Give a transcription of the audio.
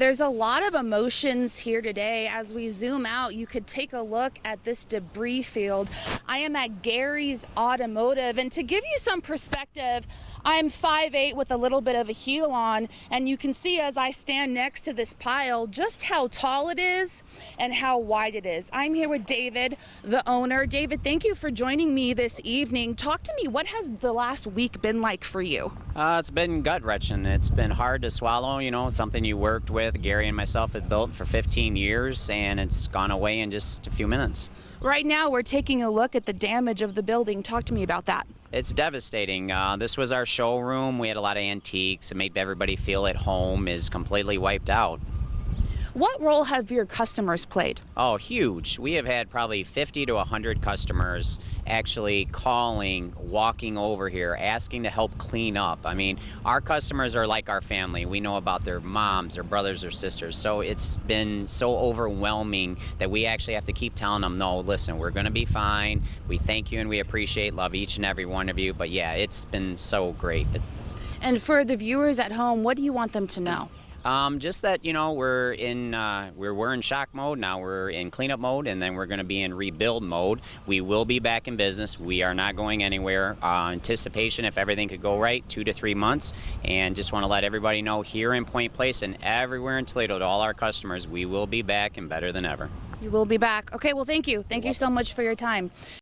There's a lot of emotions here today. As we zoom out, you could take a look at this debris field. I am at Gary's Automotive, and to give you some perspective, I'm 5'8" with a little bit of a heel on, and you can see as I stand next to this pile just how tall it is and how wide it is. I'm here with David, the owner. David, thank you for joining me this evening. Talk to me, what has the last week been like for you? It's been gut-wrenching. It's been hard to swallow, something you worked with. Gary and myself have built for 15 years, and it's gone away in just a few minutes. Right now, we're taking a look at the damage of the building. Talk to me about that. It's devastating. This was our showroom. We had a lot of antiques. It made everybody feel at home. Is completely wiped out. What role have your customers played? Oh, huge. We have had probably 50 to 100 customers actually calling, walking over here, asking to help clean up. I mean, our customers are like our family. We know about their moms, their brothers, or sisters. So it's been so overwhelming that we actually have to keep telling them, no, listen, we're going to be fine. We thank you and we appreciate, love each and every one of you. But yeah, it's been so great. And for the viewers at home, what do you want them to know? Just that, we're in shock mode now. We're in cleanup mode, and then we're going to be in rebuild mode. We will be back in business. We are not going anywhere. Anticipation, if everything could go right, 2 to 3 months. And just want to let everybody know here in Point Place and everywhere in Toledo to all our customers, we will be back and better than ever. You will be back. Okay, well, thank you. Thank you so much for your time.